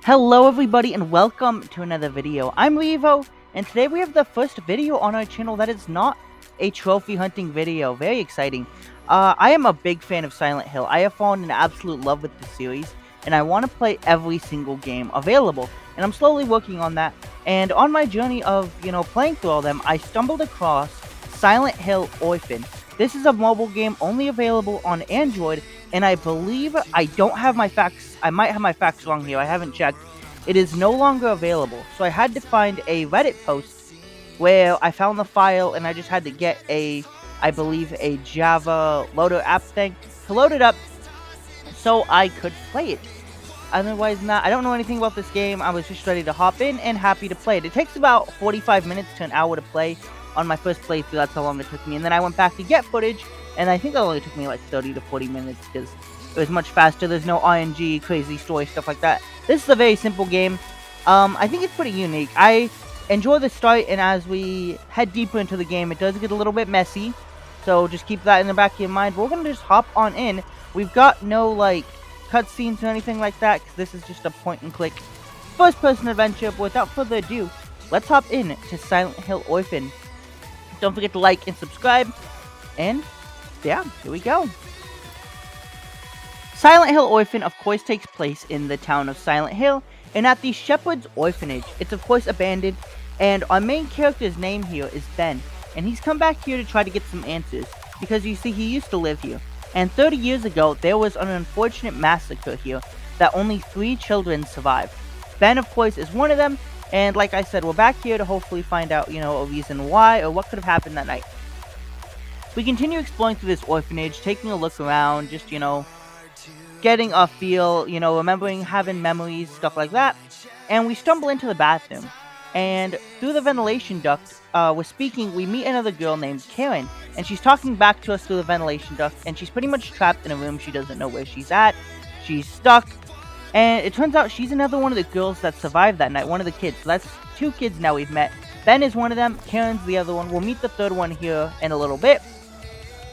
Hello everybody and welcome to another video. I'm Revo, and today we have the first video on our channel that is not a trophy hunting video. Very exciting. I am a big fan of Silent Hill. I have fallen in absolute love with the series, and I want to play every single game available. And I'm slowly working on that. And on my journey of, playing through all them, I stumbled across Silent Hill Orphan. This is a mobile game only available on Android, and I believe I don't have my facts. I might have my facts wrong here. I haven't checked. It is no longer available. So I had to find a Reddit post where I found the file, and I just had to get I believe, a Java loader app thing to load it up so I could play it. Otherwise, I don't know anything about this game. I was just ready to hop in and happy to play it. It takes about 45 minutes to an hour to play. On my first playthrough, that's how long it took me. And then I went back to get footage, and I think it only took me like 30 to 40 minutes because it was much faster. There's no RNG, crazy story, stuff like that. This is a very simple game. I think it's pretty unique. I enjoy the start, and as we head deeper into the game, it does get a little bit messy. So just keep that in the back of your mind. We're going to just hop on in. We've got no, like, cutscenes or anything like that, because this is just a point-and-click first-person adventure. But without further ado, let's hop in to Silent Hill Orphan. Don't forget to like and subscribe. And, yeah, here we go. Silent Hill Orphan, of course, takes place in the town of Silent Hill, and at the Shepherd's Orphanage. It's, of course, abandoned, and our main character's name here is Ben, and he's come back here to try to get some answers, because you see, he used to live here, and 30 years ago, there was an unfortunate massacre here that only 3 children survived. Ben, of course, is one of them, and like I said, we're back here to hopefully find out, a reason why, or what could have happened that night. We continue exploring through this orphanage, taking a look around, just, getting a feel, remembering, having memories, stuff like that. And we stumble into the bathroom. And through the ventilation duct, we meet another girl named Karen. And she's talking back to us through the ventilation duct. And she's pretty much trapped in a room. She doesn't know where she's at. She's stuck. And it turns out she's another one of the girls that survived that night. One of the kids. So that's 2 kids now we've met. Ben is one of them. Karen's the other one. We'll meet the third one here in a little bit.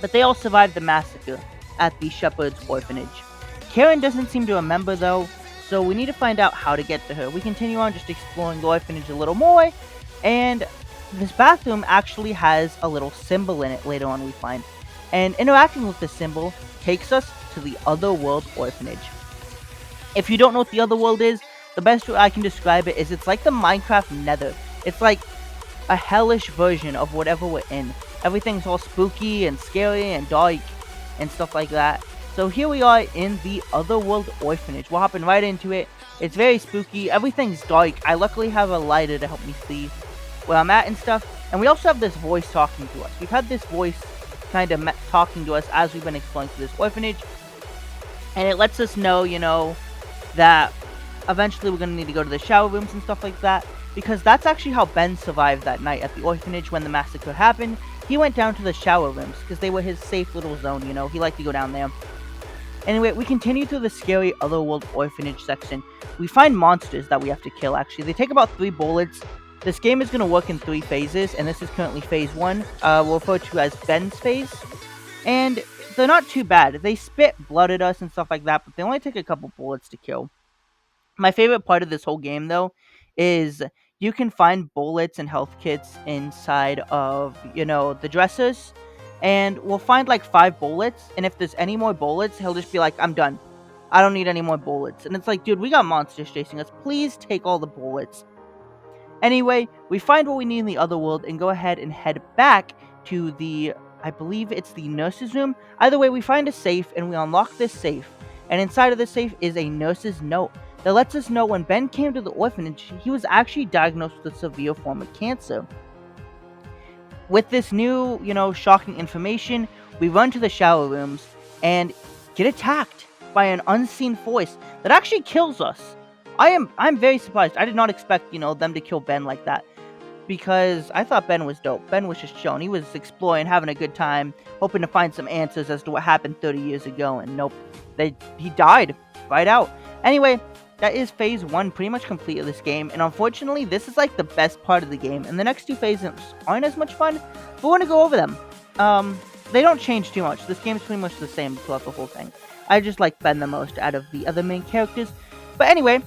But they all survived the massacre at the Shepherd's Orphanage. Karen doesn't seem to remember, though, so we need to find out how to get to her. We continue on just exploring the orphanage a little more, and this bathroom actually has a little symbol in it later on we find. And interacting with the symbol takes us to the Otherworld Orphanage. If you don't know what the Otherworld is, the best way I can describe it is it's like the Minecraft Nether. It's like a hellish version of whatever we're in. Everything's all spooky and scary and dark and stuff like that. So here we are in the Otherworld Orphanage. We're hopping right into it. It's very spooky. Everything's dark. I luckily have a lighter to help me see where I'm at and stuff. And we also have this voice talking to us. We've had this voice kind of talking to us as we've been exploring through this orphanage. And it lets us know, that eventually we're going to need to go to the shower rooms and stuff like that. Because that's actually how Ben survived that night at the orphanage when the massacre happened. He went down to the shower rooms because they were his safe little zone, He liked to go down there. Anyway, we continue through the scary Otherworld Orphanage section. We find monsters that we have to kill, actually. They take about 3 bullets. This game is going to work in 3 phases, and this is currently phase 1. We'll refer to as Ben's phase. And they're not too bad. They spit blood at us and stuff like that, but they only take a couple bullets to kill. My favorite part of this whole game, though, is you can find bullets and health kits inside of, the dressers. And we'll find like 5 bullets, and if there's any more bullets, he'll just be like, I'm done. I don't need any more bullets. And it's like, dude, we got monsters chasing us. Please take all the bullets. Anyway, we find what we need in the Otherworld and go ahead and head back to I believe it's the nurse's room. Either way, we find a safe, and we unlock this safe. And inside of the safe is a nurse's note that lets us know when Ben came to the orphanage, he was actually diagnosed with a severe form of cancer. With this new, shocking information, we run to the shower rooms and get attacked by an unseen force that actually kills us. I'm very surprised. I did not expect, them to kill Ben like that, because I thought Ben was dope. Ben was just chilling. He was exploring, having a good time, hoping to find some answers as to what happened 30 years ago, and nope, he died right out. Anyway, that is phase 1 pretty much complete of this game, and unfortunately, this is like the best part of the game, and the next 2 phases aren't as much fun, but we're gonna go over them. They don't change too much. This game's pretty much the same throughout the whole thing. I just like Ben the most out of the other main characters. But anyway,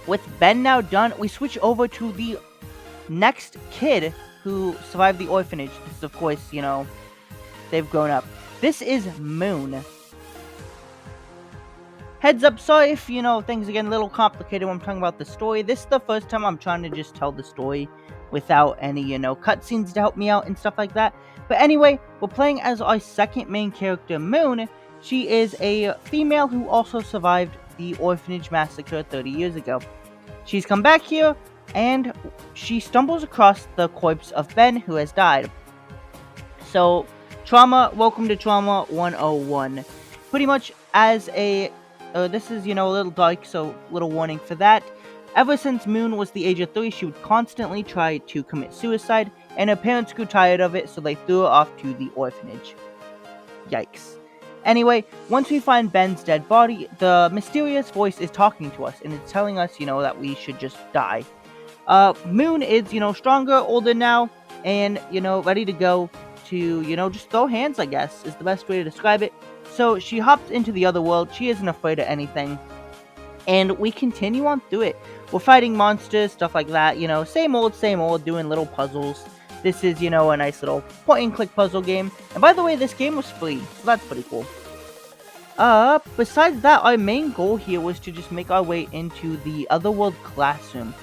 with Ben now done, we switch over to the next kid who survived the orphanage. This is, of course, they've grown up. This is Moon. Heads up, sorry if, things are getting a little complicated when I'm talking about the story. This is the first time I'm trying to just tell the story without any, cutscenes to help me out and stuff like that. But anyway, we're playing as our second main character, Moon. She is a female who also survived the orphanage massacre 30 years ago. She's come back here, and she stumbles across the corpse of Ben, who has died. So, welcome to Trauma 101. Pretty much as a this is, a little dark, so little warning for that. Ever since Moon was the age of 3, she would constantly try to commit suicide, and her parents grew tired of it, so they threw her off to the orphanage. Yikes. Anyway, once we find Ben's dead body, the mysterious voice is talking to us, and it's telling us, that we should just die. Moon is, stronger, older now, and, ready to go to, just throw hands, I guess, is the best way to describe it. So she hops into the other world. She isn't afraid of anything. And we continue on through it. We're fighting monsters, stuff like that. Same old, doing little puzzles. This is, a nice little point-and-click puzzle game. And by the way, this game was free, so that's pretty cool. Besides that, our main goal here was to just make our way into the Otherworld classroom.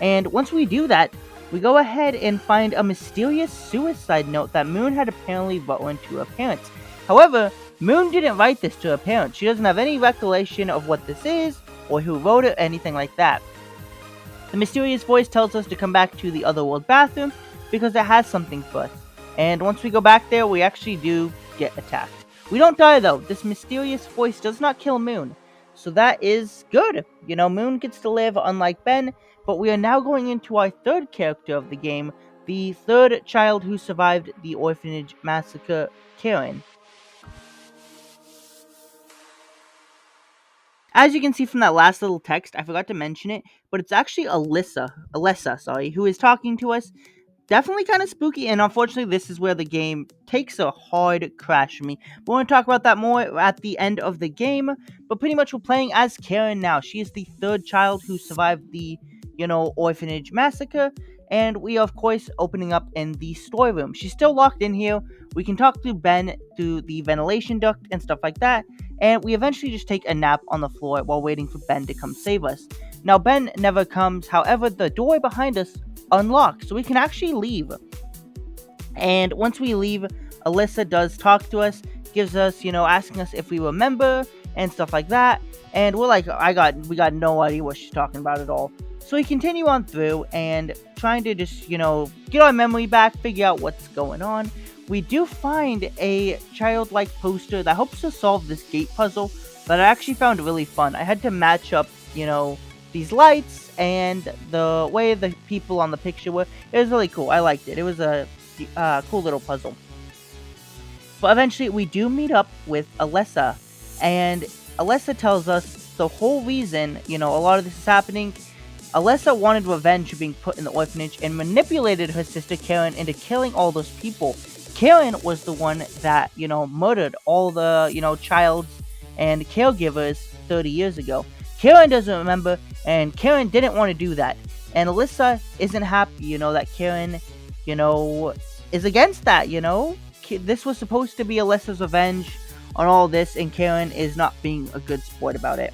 And once we do that, we go ahead and find a mysterious suicide note that Moon had apparently written to her parents. However, Moon didn't write this to her parents. She doesn't have any recollection of what this is, or who wrote it, or anything like that. The mysterious voice tells us to come back to the Otherworld bathroom, because it has something for us. And once we go back there, we actually do get attacked. We don't die though. This mysterious voice does not kill Moon. So that is good. Moon gets to live, unlike Ben. But we are now going into our third character of the game, the third child who survived the orphanage massacre, Karen. As you can see from that last little text, I forgot to mention it, but it's actually Alessa, who is talking to us. Definitely kind of spooky, and unfortunately, this is where the game takes a hard crash for me. We're going to talk about that more at the end of the game, but pretty much we're playing as Karen now. She is the third child who survived the, orphanage massacre, and we are, of course, opening up in the storeroom. She's still locked in here. We can talk to Ben through the ventilation duct and stuff like that, and we eventually just take a nap on the floor while waiting for Ben to come save us. Now, Ben never comes, however, the door behind us unlocked, so we can actually leave. And once we leave, Alessa does talk to us, gives us, asking us if we remember and stuff like that, and we're like, we got no idea what she's talking about at all. So we continue on through and trying to just, get our memory back, figure out what's going on. We do find a childlike poster that hopes to solve this gate puzzle that I actually found really fun. I had to match up, these lights and the way the people on the picture were. It was really cool. I liked it. It was a cool little puzzle. But eventually we do meet up with Alessa, and Alessa tells us the whole reason, a lot of this is happening. Alessa wanted revenge for being put in the orphanage and manipulated her sister Karen into killing all those people. Karen was the one that, murdered all the, childs and caregivers 30 years ago. Karen doesn't remember, and Karen didn't want to do that. And Alessa isn't happy, that Karen, is against that, This was supposed to be Alessa's revenge on all this, and Karen is not being a good sport about it.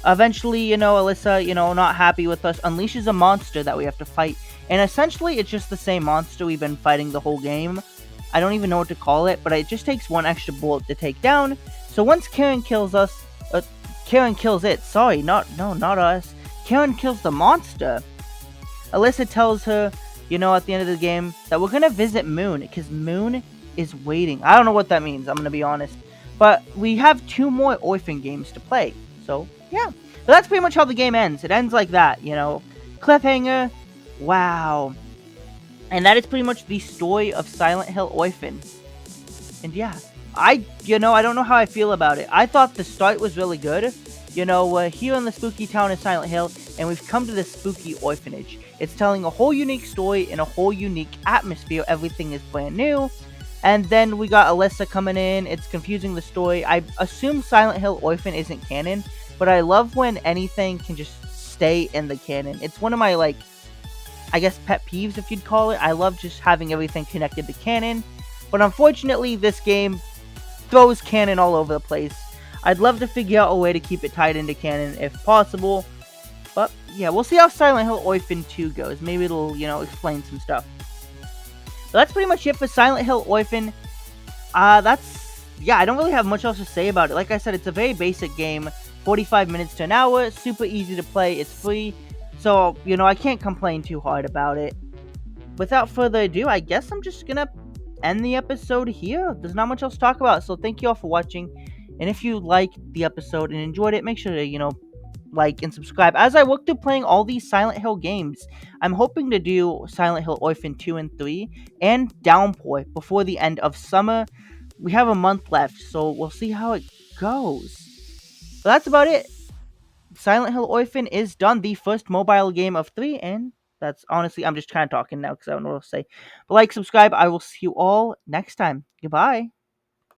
Eventually, Alessa, not happy with us, unleashes a monster that we have to fight. And essentially, it's just the same monster we've been fighting the whole game. I don't even know what to call it, but it just takes one extra bullet to take down. So once Karen kills us, Karen kills it. Sorry, not us. Karen kills the monster. Alessa tells her, at the end of the game, that we're gonna visit Moon, because Moon is waiting. I don't know what that means, I'm gonna be honest. But we have 2 more Orphan games to play. So, yeah. So that's pretty much how the game ends. It ends like that, Cliffhanger. Wow. And that is pretty much the story of Silent Hill Orphan. And yeah, I don't know how I feel about it. I thought the start was really good. We're here in the spooky town of Silent Hill, and we've come to this spooky orphanage. It's telling a whole unique story in a whole unique atmosphere. Everything is brand new. And then we got Alessa coming in. It's confusing the story. I assume Silent Hill Orphan isn't canon, but I love when anything can just stay in the canon. It's one of my, like, I guess pet peeves, if you'd call it. I love just having everything connected to canon, but unfortunately this game throws canon all over the place. I'd love to figure out a way to keep it tied into canon if possible, but yeah, we'll see how Silent Hill Orphan 2 goes. Maybe it'll, explain some stuff. But that's pretty much it for Silent Hill Orphan. I don't really have much else to say about it. Like I said, it's a very basic game, 45 minutes to an hour, super easy to play, it's free, so, I can't complain too hard about it. Without further ado, I guess I'm just gonna end the episode here. There's not much else to talk about, so thank you all for watching, and if you liked the episode and enjoyed it, make sure to, like and subscribe. As I work through playing all these Silent Hill games, I'm hoping to do Silent Hill Orphan 2 and 3 and Downpour before the end of summer. We have a month left, so we'll see how it goes. But that's about it. Silent Hill Orphan is done, the first mobile game of 3, and that's honestly, I'm just kind of talking now because I don't know what to say. But like, subscribe, I will see you all next time. Goodbye.